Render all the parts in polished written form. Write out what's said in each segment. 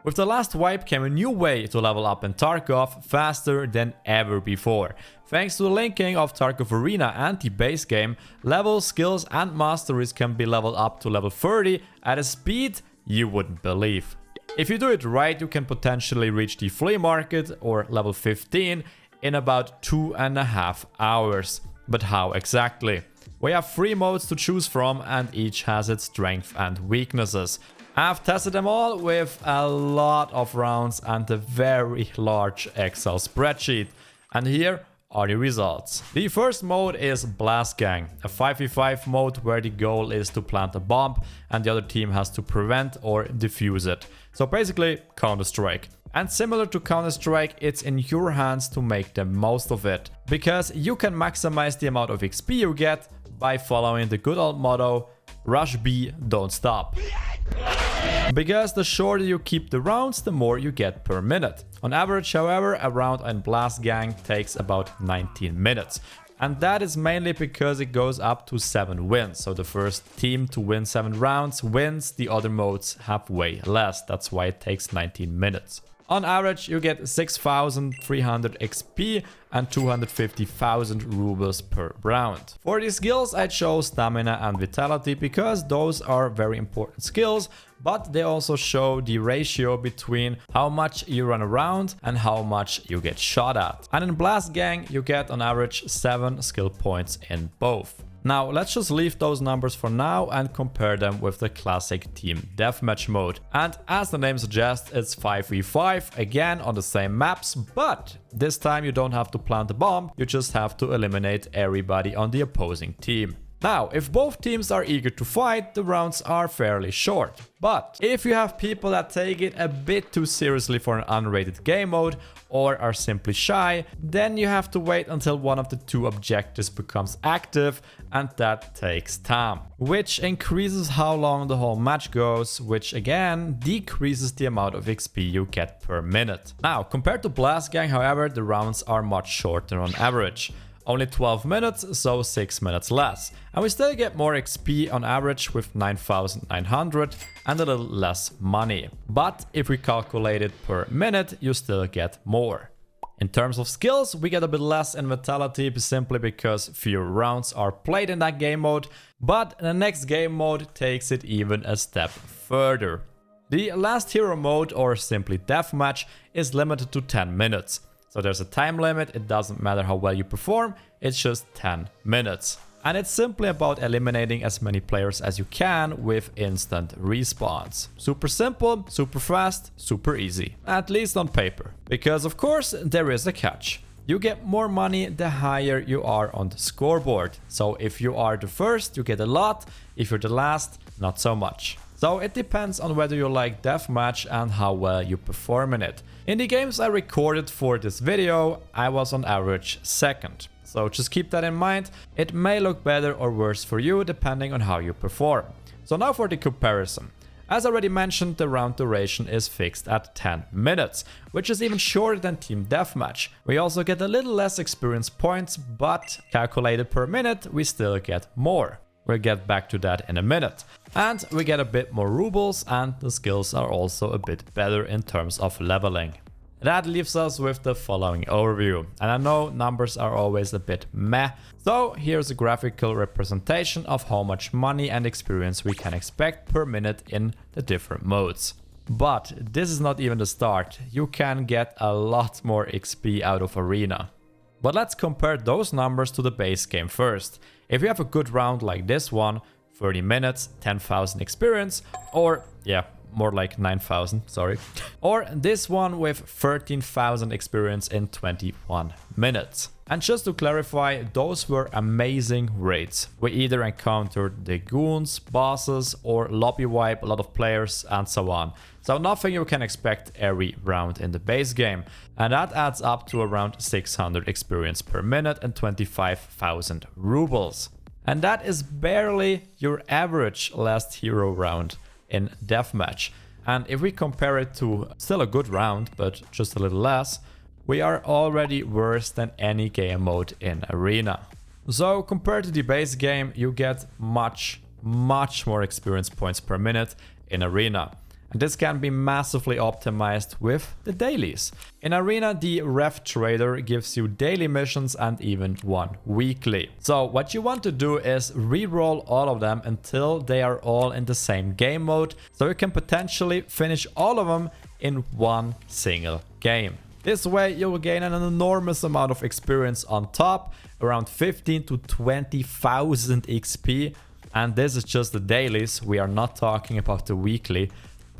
With the last wipe came a new way to level up in Tarkov faster than ever before. Thanks to the linking of Tarkov Arena and the base game, levels, skills and masteries can be leveled up to level 30 at a speed you wouldn't believe. If you do it right, you can potentially reach the flea market or level 15 in about 2.5 hours. But how exactly? We have 3 modes to choose from and each has its strengths and weaknesses. I've tested them all with a lot of rounds and a very large Excel spreadsheet. And here are the results. The first mode is Blast Gang, a 5v5 mode where the goal is to plant a bomb and the other team has to prevent or defuse it. So basically Counter-Strike. And similar to Counter-Strike, it's in your hands to make the most of it, because you can maximize the amount of XP you get by following the good old motto, rush B, don't stop. Because the shorter you keep the rounds, the more you get per minute. On average, however, a round in Blast Gang takes about 19 minutes. And that is mainly because it goes up to 7 wins. So the first team to win 7 rounds wins, the other modes have way less. That's why it takes 19 minutes. On average, you get 6,300 XP and 250,000 rubles per round. For the skills, I chose stamina and vitality because those are very important skills, but they also show the ratio between how much you run around and how much you get shot at. And in Blast Gang, you get on average 7 skill points in both. Now, let's just leave those numbers for now and compare them with the classic team deathmatch mode. And as the name suggests, it's 5v5, again on the same maps, but this time you don't have to plant a bomb, you just have to eliminate everybody on the opposing team. Now, if both teams are eager to fight, the rounds are fairly short. But if you have people that take it a bit too seriously for an unrated game mode or are simply shy, then you have to wait until one of the 2 objectives becomes active, and that takes time, which increases how long the whole match goes, which again decreases the amount of XP you get per minute. Now, compared to Blast Gang, however, the rounds are much shorter on average. Only 12 minutes, so 6 minutes less. And we still get more XP on average with 9,900 and a little less money. But if we calculate it per minute, you still get more. In terms of skills, we get a bit less in vitality simply because fewer rounds are played in that game mode. But the next game mode takes it even a step further. The last hero mode, or simply deathmatch, is limited to 10 minutes. So there's a time limit, it doesn't matter how well you perform, it's just 10 minutes. And it's simply about eliminating as many players as you can with instant respawns. Super simple, super fast, super easy. At least on paper. Because of course there is a catch. You get more money the higher you are on the scoreboard. So if you are the first, you get a lot. If you're the last, not so much. So it depends on whether you like deathmatch and how well you perform in it. In the games I recorded for this video, I was on average second. So just keep that in mind. It may look better or worse for you depending on how you perform. So now for the comparison. As already mentioned, the round duration is fixed at 10 minutes, which is even shorter than Team Deathmatch. We also get a little less experience points, but calculated per minute, we still get more. We'll get back to that in a minute. And we get a bit more rubles, and the skills are also a bit better in terms of leveling. That leaves us with the following overview. And I know numbers are always a bit meh, so here's a graphical representation of how much money and experience we can expect per minute in the different modes. But this is not even the start. You can get a lot more XP out of Arena. But let's compare those numbers to the base game first. If you have a good round like this one, 30 minutes, 10,000 experience, or yeah, more like 9,000, sorry. Or this one with 13,000 experience in 21 minutes. And just to clarify, those were amazing raids. We either encountered the goons, bosses, or lobby wipe a lot of players and so on. So nothing you can expect every round in the base game. And that adds up to around 600 experience per minute and 25,000 rubles. And that is barely your average last hero round in Deathmatch. And if we compare it to still a good round, but just a little less, we are already worse than any game mode in Arena. So compared to the base game, you get much more experience points per minute in Arena. And this can be massively optimized with the dailies. In Arena, the Ref Trader gives you daily missions and even one weekly. So what you want to do is re-roll all of them until they are all in the same game mode, so you can potentially finish all of them in one single game. This way you will gain an enormous amount of experience on top, around 15 to 20,000 XP, and this is just the dailies, we are not talking about the weekly.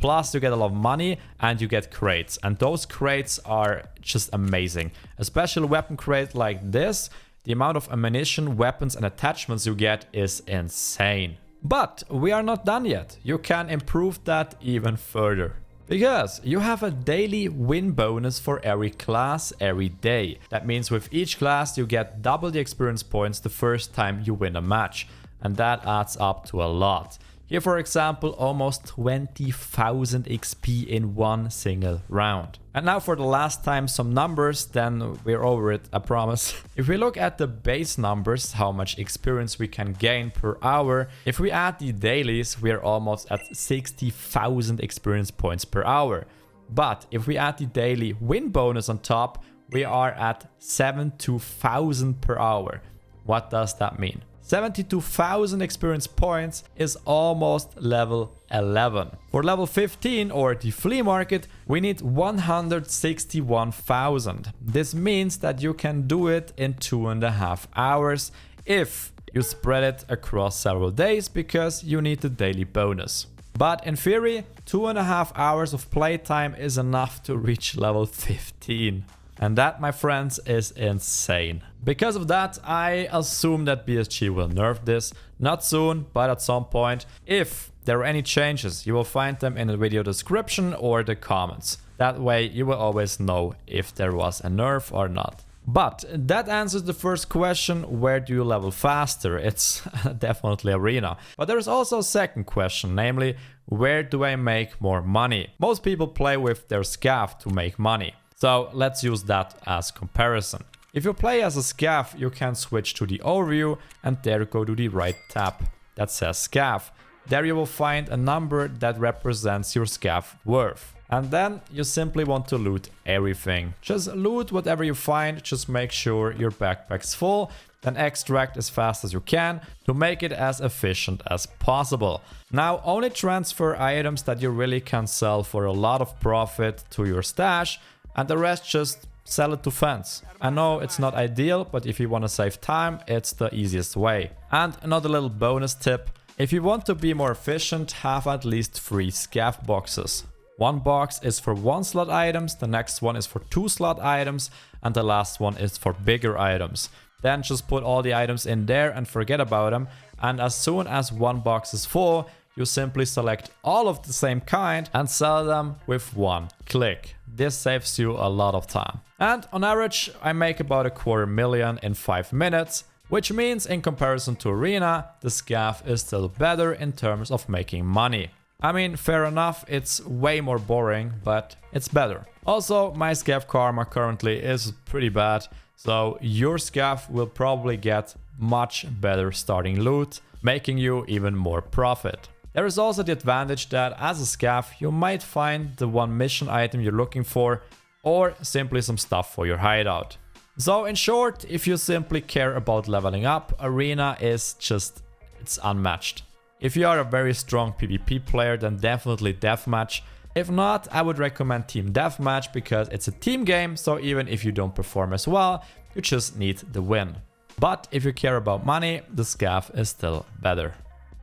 Plus you get a lot of money and you get crates, and those crates are just amazing. A special weapon crate like this, the amount of ammunition, weapons and attachments you get is insane. But we are not done yet, you can improve that even further. Because you have a daily win bonus for every class every day. That means with each class you get double the experience points the first time you win a match. And that adds up to a lot. Here for example, almost 20,000 XP in one single round. And now for the last time some numbers, then we're over it, I promise. If we look at the base numbers, how much experience we can gain per hour, if we add the dailies, we're almost at 60,000 experience points per hour. But if we add the daily win bonus on top, we are at 72,000 per hour. What does that mean? 72,000 experience points is almost level 11. For level 15 or the flea market, we need 161,000. This means that you can do it in 2.5 hours if you spread it across several days because you need the daily bonus. But in theory, 2.5 hours of playtime is enough to reach level 15. And that, my friends, is insane. Because of that, I assume that BSG will nerf this. Not soon, but at some point. If there are any changes, you will find them in the video description or the comments. That way you will always know if there was a nerf or not. But that answers the first question, where do you level faster? It's definitely Arena. But there's also a second question, namely, where do I make more money? Most people play with their scav to make money. So let's use that as comparison. If you play as a scav, you can switch to the overview and there go to the right tab that says scav. There you will find a number that represents your scav worth. And then you simply want to loot everything. Just loot whatever you find, just make sure your backpack's full, then extract as fast as you can to make it as efficient as possible. Now only transfer items that you really can sell for a lot of profit to your stash, and the rest just sell it to fans. I know it's not ideal, but if you want to save time, it's the easiest way. And another little bonus tip, if you want to be more efficient, have at least 3 scav boxes. One box is for 1 slot items, the next one is for 2 slot items, and the last one is for bigger items. Then just put all the items in there and forget about them, and as soon as one box is full, you simply select all of the same kind and sell them with one click. This saves you a lot of time. And on average, I make about $250,000 in 5 minutes, which means in comparison to Arena, the scav is still better in terms of making money. I mean, fair enough, it's way more boring, but it's better. Also, my scav karma currently is pretty bad, so your scav will probably get much better starting loot, making you even more profit. There is also the advantage that as a scav, you might find the one mission item you're looking for, or simply some stuff for your hideout. So in short, if you simply care about leveling up, Arena is just, it's unmatched. If you are a very strong PvP player, then definitely Deathmatch. If not, I would recommend Team Deathmatch because it's a team game, so even if you don't perform as well, you just need the win. But if you care about money, the scav is still better.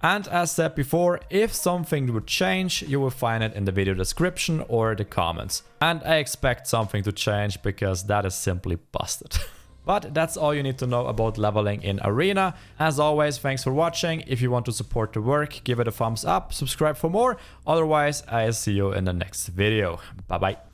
And as said before, if something would change, you will find it in the video description or the comments. And I expect something to change because that is simply busted. But that's all you need to know about leveling in Arena. As always, thanks for watching. If you want to support the work, give it a thumbs up, subscribe for more. Otherwise, I'll see you in the next video. Bye bye.